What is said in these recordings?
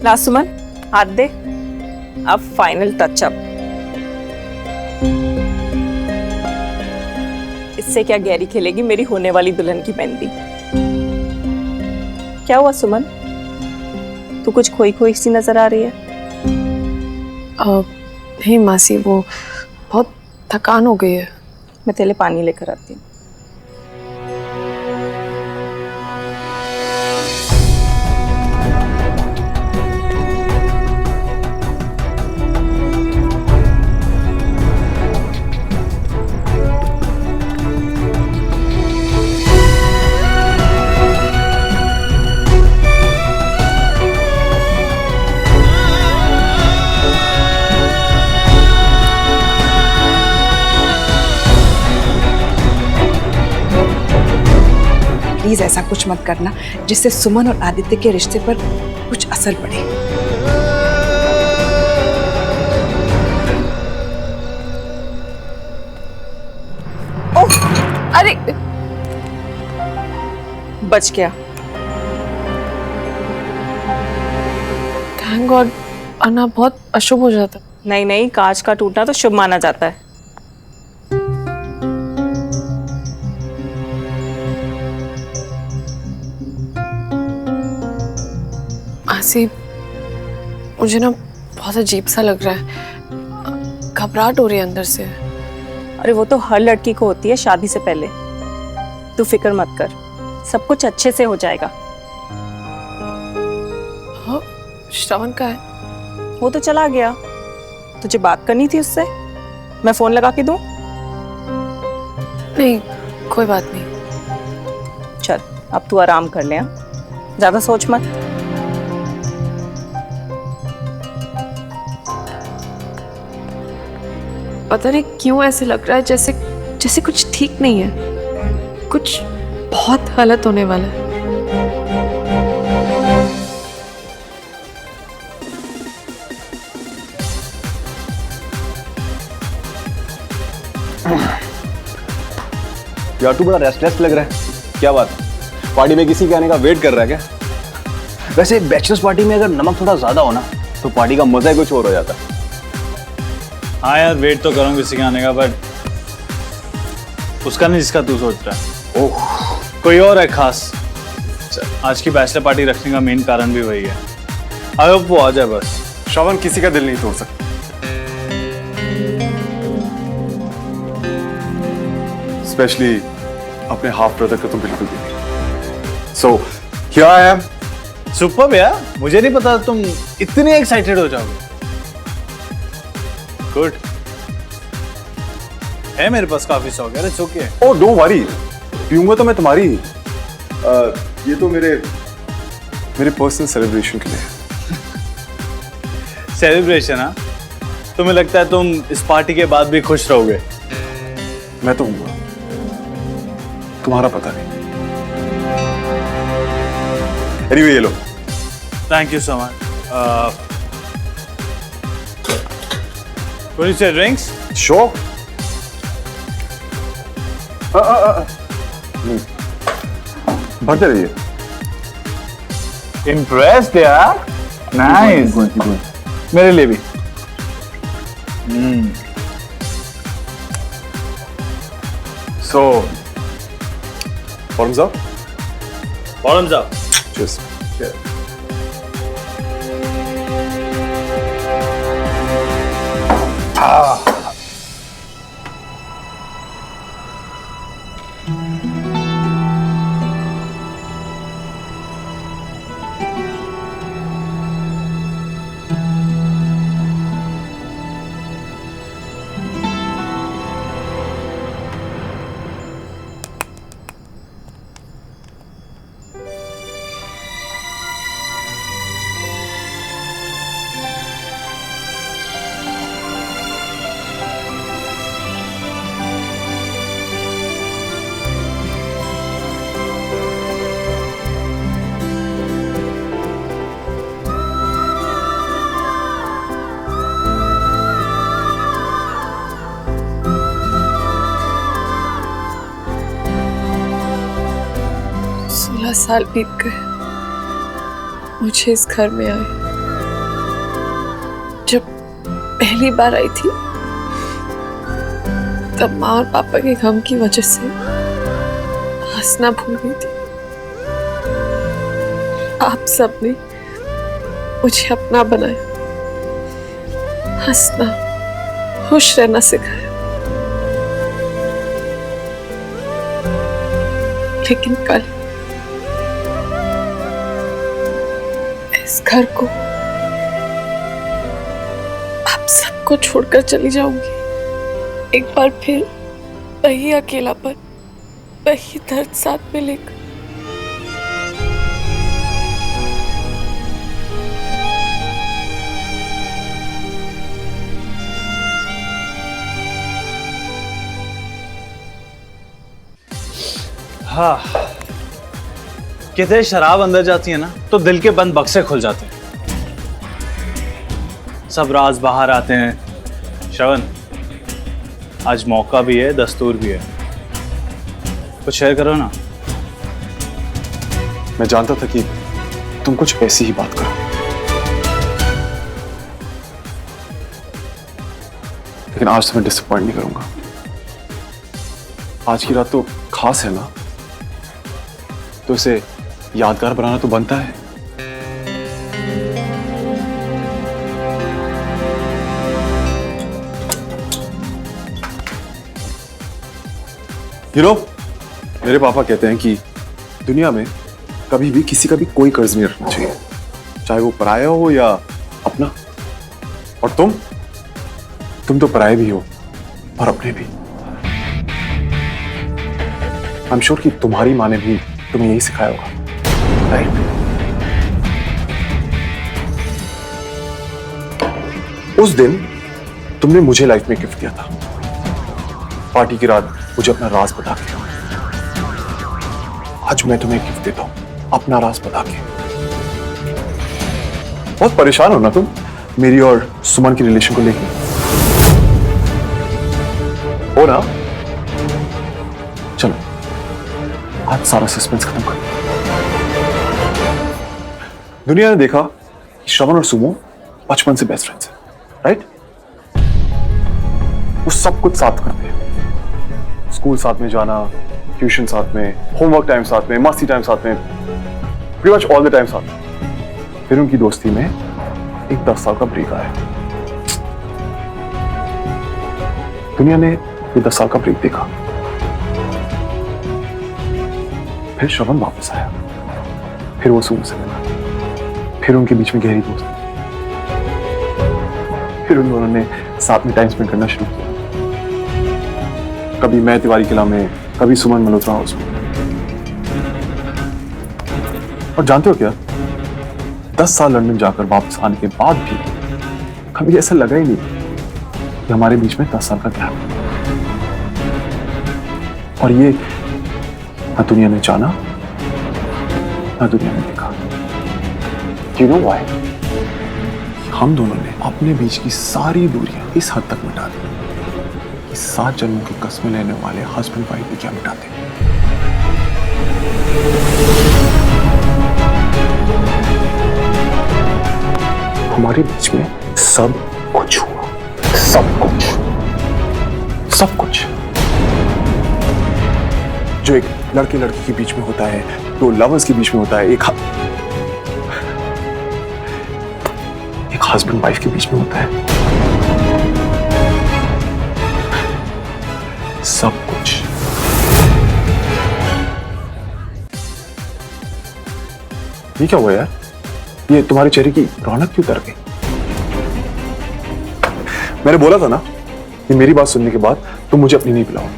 ला सुमन, हाथ दे। अब final touch-up. इससे क्या गहरी खेलेगी मेरी होने वाली दुल्हन की मेहंदी। क्या हुआ सुमन, तू कुछ खोई खोई सी नजर आ रही है? नहीं मासी, वो बहुत थकान हो गई है। मैं तेरे लिए पानी लेकर आती हूँ। प्लीज ऐसा कुछ मत करना जिससे सुमन और आदित्य के रिश्ते पर कुछ असर पड़े। ओह, अरे बच गया। थैंक गॉड, वरना बहुत अशुभ हो जाता। नहीं नहीं, कांच का टूटना तो शुभ माना जाता है। मासी, मुझे ना बहुत अजीब सा लग रहा है, घबराहट हो रही है अंदर से। अरे वो तो हर लड़की को होती है शादी से पहले। तू फिक्र मत कर, सब कुछ अच्छे से हो जाएगा। हाँ, श्रवण का है? वो तो चला गया। तुझे बात करनी थी उससे, मैं फोन लगा के दूं? नहीं, कोई बात नहीं। चल अब तू आराम कर ले, हाँ? ज्यादा सोच मत। पता नहीं क्यों ऐसे लग रहा है जैसे जैसे कुछ ठीक नहीं है, कुछ बहुत गलत होने वाला है। यार तू बड़ा रेस्टलेस लग रहा है, क्या बात है? पार्टी में किसी के आने का वेट कर रहा है क्या? वैसे बैचलर्स पार्टी में अगर नमक थोड़ा ज्यादा हो ना तो पार्टी का मजा ही कुछ और हो जाता है। हाँ यार, वेट तो करूँ किसी के आने का, बट उसका नहीं जिसका तू सोच रहा है। ओह, कोई और है खास। आज की बैचलर पार्टी रखने का मेन कारण भी वही है। आई होप वो आ जाए बस। श्रवण किसी का दिल नहीं तोड़ सकता। स्पेशली अपने हाफ ब्रदर का तो बिल्कुल भी नहीं। So here I am. Super यार, मुझे नहीं पता तुम इतने एक्साइटेड हो जाओगे। गुड है, मेरे पास काफी शौक है। It's okay. Oh don't worry, पीऊंगा तो मैं तुम्हारी ही। ये तो मेरे पर्सनल सेलिब्रेशन के लिए है। सेलिब्रेशन? हाँ, तुम्हें लगता है तुम इस पार्टी के बाद भी खुश रहोगे? मैं तो हूँ, तुम्हारा पता नहीं। एनीवे ये लो। Thank you so much. Will you say drinks? Sure. भरते रहिए। Impressed यार। Nice. मेरे लिए भी। So, bottoms up. Bottoms up. Cheers. साल बीत गए मुझे इस घर में आए। जब पहली बार आई थी तब माँ और पापा के गम की वजह से हंसना भूल गई थी। आप सबने मुझे अपना बनाया, हंसना, खुश रहना सिखाया। लेकिन कल इस घर को, आप सबको छोड़कर चली जाऊंगी। एक बार फिर वही अकेलापन, वही दर्द साथ में लेकर। हाँ, कहते हैं शराब अंदर जाती है ना तो दिल के बंद बक्से खुल जाते हैं, सब राज बाहर आते हैं। श्रवण, आज मौका भी है, दस्तूर भी है, कुछ शेयर करो ना। मैं जानता था कि तुम कुछ ऐसी ही बात करो, लेकिन आज तो मैं डिसअपॉइंट नहीं करूंगा। आज की रात तो खास है ना, तो इसे यादगार बनाना तो बनता है। मेरे पापा कहते हैं कि दुनिया में कभी भी किसी का भी कोई कर्ज नहीं रखना चाहिए, चाहे वो पराया हो या अपना। और तुम तो पराये भी हो और अपने भी। आई एम श्योर कि तुम्हारी माँ ने भी तुम्हें यही सिखाया होगा, राइट? उस दिन तुमने मुझे लाइफ में गिफ्ट दिया था, पार्टी की रात मुझे अपना राज बता के। आज मैं तुम्हें गिफ्ट देता हूं, अपना राज बता के। बहुत परेशान हो ना तुम मेरी और सुमन की रिलेशन को लेकर, हो ना? चलो आज सारा सस्पेंस खत्म कर। दुनिया ने देखा कि श्रवण और सुमो बचपन से बेस्ट फ्रेंड्स हैं, राइट? वो सब कुछ साथ करते हैं, स्कूल साथ में जाना, ट्यूशन साथ में, होमवर्क टाइम साथ में, मस्ती टाइम साथ में, pretty much all the time साथ में। फिर उनकी दोस्ती में एक 10 साल का ब्रेक आया। दुनिया ने ये 10 साल का ब्रेक देखा। फिर श्रवण वापस आया, फिर वो सुमो से मिला, फिर उनके बीच में गहरी दोस्ती, फिर उन दोनों ने साथ में टाइम स्पेंड करना शुरू किया। कभी मैं तिवारी किला में, कभी सुमन मल्होत्रा हाउस में। और जानते हो क्या, 10 साल लंदन जाकर वापस आने के बाद भी कभी ऐसा लगा ही नहीं कि हमारे बीच में 10 साल का गैप है। और ये ना दुनिया ने जाना, ना दुनिया ने देखा। You know why? हम दोनों ने अपने बीच की सारी दूरियां इस हद तक मिटा दी कि 7 जन्मों की कस्में लेने वाले हस्बैंड वाइफ भी क्या मिटाते। हमारे बीच में सब कुछ हुआ, सब कुछ, सब कुछ जो एक लड़के लड़की के बीच में होता है, दो लवर्स के बीच में होता है, एक हस्बैंड वाइफ के बीच में होता है। सब कुछ। ये क्या हुआ यार? ये तुम्हारे चेहरे की रौनक क्यों उतर गई? मैंने बोला था ना कि मेरी बात सुनने के बाद तुम मुझे अपनी नहीं पिलाओ,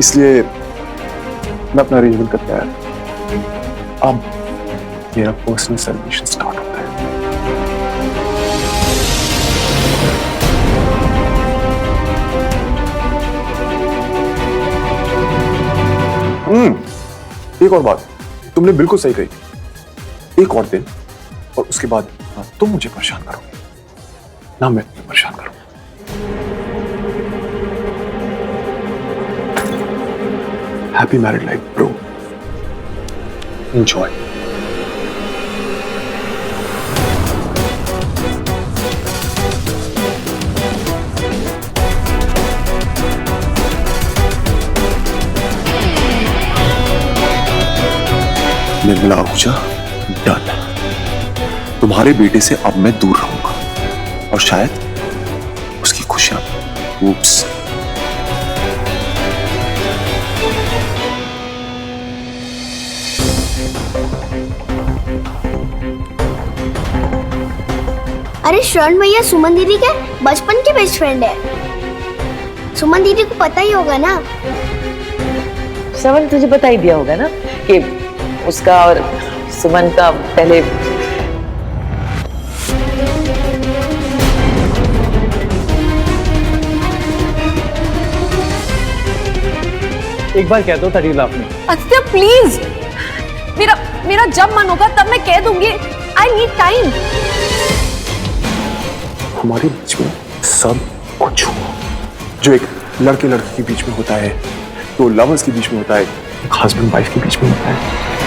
इसलिए मैं अपना अरेंजमेंट करके आया। अब मेरा पर्सनल सेलिब्रेशन स्टार्ट होता है। एक और बात तुमने बिल्कुल सही कही थी। एक और दिन और उसके बाद तुम मुझे परेशान करोगे, ना मैं तुम्हें परेशान करूंगा। Happy married life bro, enjoy. Nirmala Ahuja done. तुम्हारे बेटे से अब मैं दूर रहूंगा और शायद उसकी खुशियां। ऊप्स। अरे श्रवण भैया सुमन दीदी के बचपन के बेस्ट फ्रेंड है। सुमन दीदी को पता ही होगा ना। श्रवण तुझे बता ही दिया होगा ना कि उसका और सुमन का पहले। एक बार कह दो तड़ी लाफनी। आदित्य प्लीज, मेरा जब मन होगा तब मैं कह दूंगी। I need time. हमारे बीच में सब कुछ हुआ जो एक लड़के लड़की के बीच में होता है, तो लवर्स के बीच में होता है, एक हस्बैंड वाइफ के बीच में होता है।